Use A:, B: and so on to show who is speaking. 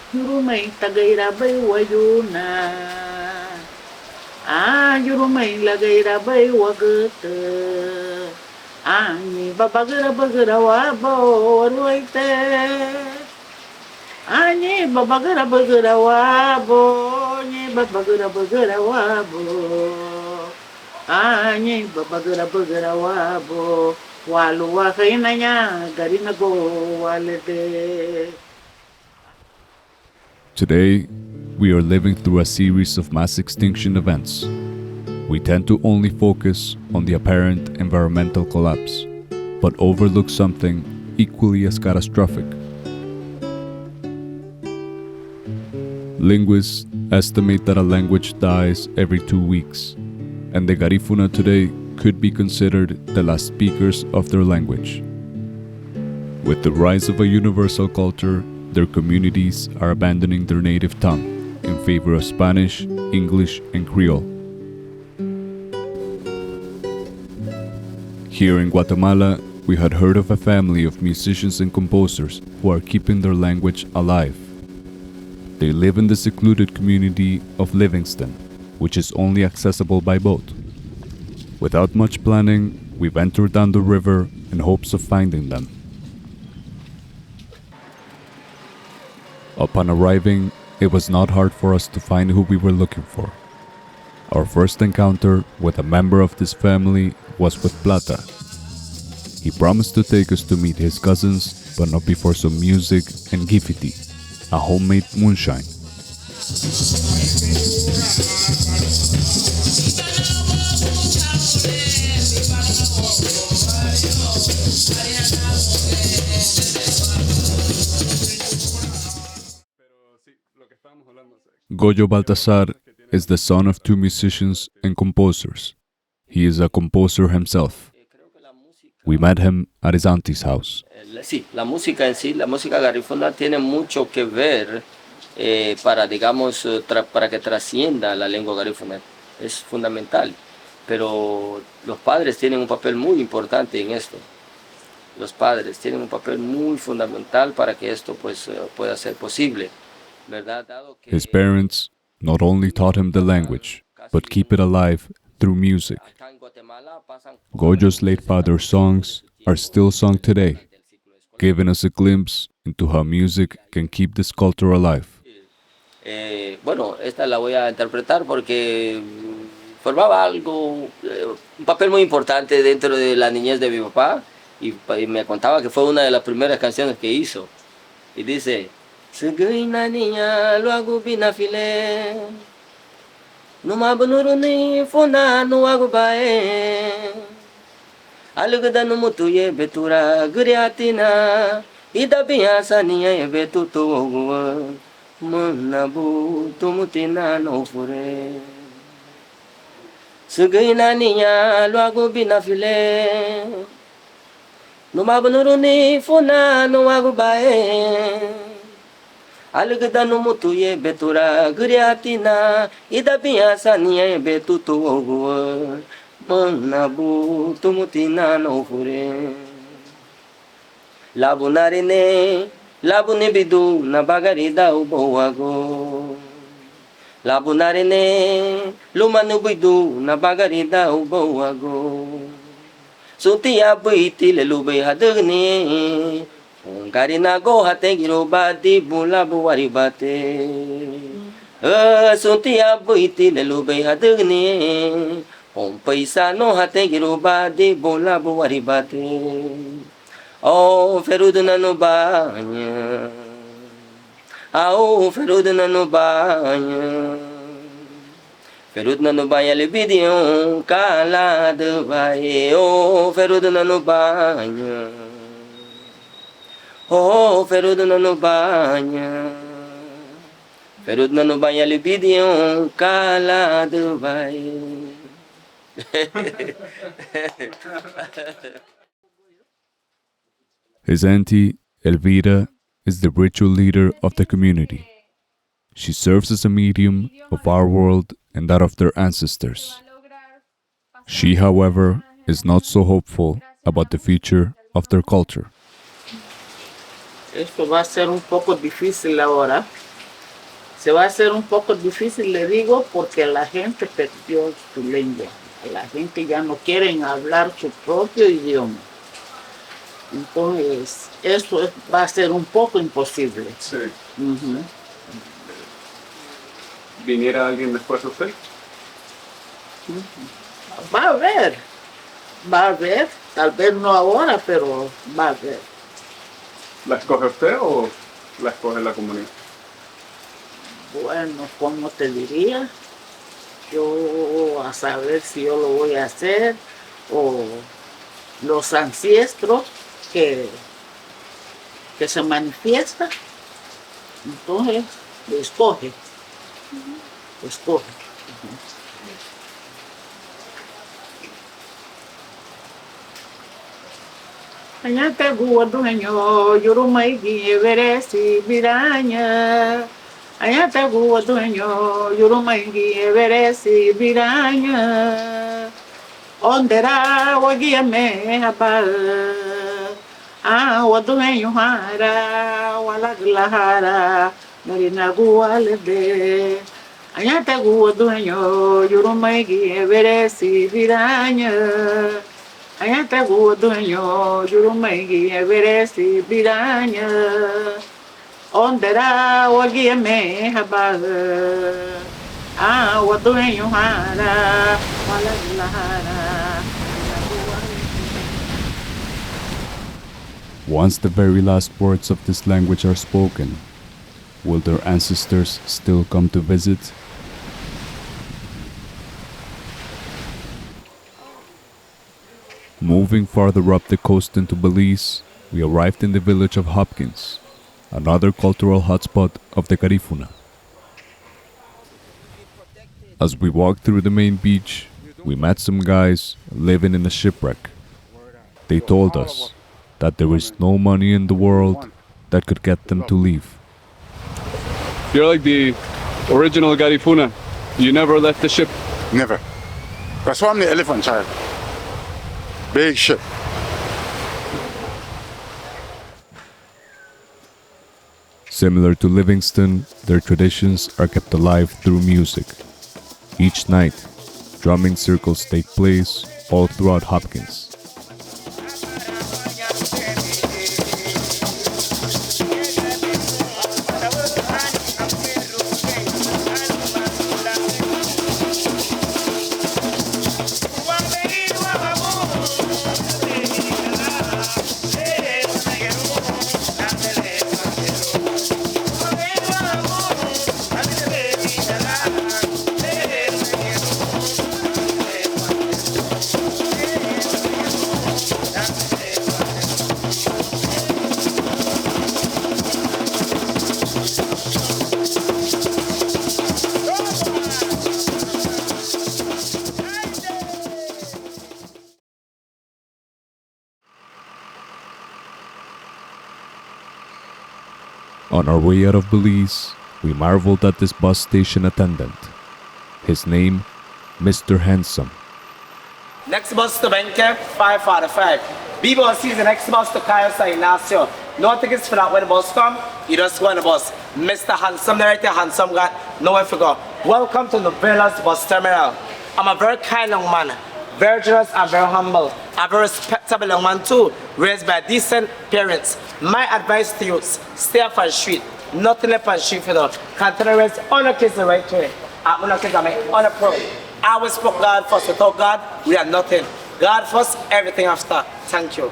A: Yurumay tagayrabay wayuna. Yurumay lagayrabay wagata. Ani babagara bagara wabo waruaite. Ani babagara bagara wabo. Ni babagara bagara wabo. Ani babagara bagara wabo. Walu wakainanya garina go walede.
B: Today, we are living through a series of mass extinction events. We tend to only focus on the apparent environmental collapse, but overlook something equally as catastrophic. Linguists estimate that a language dies every 2 weeks, and the Garifuna today could be considered the last speakers of their language. With the rise of a universal culture, their communities are abandoning their native tongue in favor of Spanish, English, and Creole. Here in Guatemala, we had heard of a family of musicians and composers who are keeping their language alive. They live in the secluded community of Livingston, which is only accessible by boat. Without much planning, we ventured down the river in hopes of finding them. Upon arriving, it was not hard for us to find who we were looking for. Our first encounter with a member of this family was with Plata. He promised to take us to meet his cousins, but not before some music and gifiti, a homemade moonshine. Goyo Baltasar is the son of two musicians and composers. He is a composer himself. We met him at his auntie's house.
C: Sí, la música en sí, la música garifuna tiene mucho que ver para, digamos, para que trascienda la lengua garifuna. Es fundamental, pero los padres tienen un papel muy importante en esto. Los padres tienen un papel muy fundamental para que esto pues, pueda ser posible. ¿Verdad?
B: His parents not only taught him the language, but keep it alive through music. Goyo's late father's songs are still sung today, giving us a glimpse into how music can keep this culture alive.
C: Bueno, esta la voy a interpretar porque formaba algo, un papel muy importante dentro de la niñez de mi papá y me contaba que fue una de las primeras canciones que hizo. Y dice, Segui na niña lo hago binafile, no mabunuro ni fona no hago bae. Alugda no mutuye betura guriatina, ida biasa niya e betuto Munabu tumutina no fure. Segui na niña lo hago binafile, no mabunuro ni fona no hago bae. Alugda no mutuye betura guriatina, ida biasa niya e betuto Munabu tumutina no fure. Labunarine, labune bidu na bagarida uboago. Labunarine, lumanu bidu na bagarida uboago. Sutia buiti le lube hadugni, garina go hatengiro badi bula buari bate. Sutia buiti le lube hadugni, paisa no hatengiro badi bula buari bate. Oh, ferudna no banha. Oh, ferudna no banha. Ferudna no banha lebidion calado vai. Oh, ferudna no banha. Oh, ferudna no banha. Ferudna no banha lebidion calado vai.
B: His auntie, Elvira, is the ritual leader of the community. She serves as a medium of our world and that of their ancestors. She, however, is not so hopeful about the future of their culture.
A: Esto va a ser un poco difícil ahora Se va a hacer un poco difícil, le digo, porque la gente perdió su lengua. La gente ya no quiere hablar su propio idioma. Entonces, va a ser un poco imposible.
B: Sí.
A: Ujú.
B: ¿Viniera alguien después de usted?
A: Va a haber, tal vez no ahora, pero va a haber.
B: ¿La escoge usted o la escoge la comunidad?
A: Bueno, ¿cómo te diría? Yo a saber si yo lo voy a hacer o los ancestros que se manifiestan, entonces escoge. Anyata gua duenyo, yurumai gi everesi biranya. Anyata gua duenyo, yurumai gi everesi biranya. Ondera wagia me haba. Waduenyo hara, walaglahara, marina gua lede. Anyata gua duenyo, yurumai gi everesi biranya. Anyata gua duenyo, yurumai gi everesi biranya. Ondera wagia me haba. Waduenyo hara, walaglahara.
B: Once the very last words of this language are spoken, will their ancestors still come to visit? Moving farther up the coast into Belize, we arrived in the village of Hopkins, another cultural hotspot of the Garifuna. As we walked through the main beach, we met some guys living in a shipwreck. They told us that there is no money in the world that could get them to leave. You're like the original Garifuna. You never left the ship.
D: Never. That's why I'm the elephant child. Big ship.
B: Similar to Livingston, their traditions are kept alive through music. Each night, drumming circles take place all throughout Hopkins. On our way out of Belize, we marveled at this bus station attendant. His name, Mr. Handsome.
E: Next bus to Benke, 5:45. B-bus sees the next bus to Cayo San Ignacio. No tickets for that when the bus come, you just go on the bus. Mr. Handsome, the right there, Handsome got nowhere to go. Welcome to Novelas bus terminal. I'm a very kind young man, very generous and very humble. A very respectable young man too, raised by decent parents. My advice to you, stay off on the street. Nothing left on the street for them. Continue to raise all the kids the right way. I'm going to kids on the pro. I always put God first. Without God, we are nothing. God first, everything after. Thank you.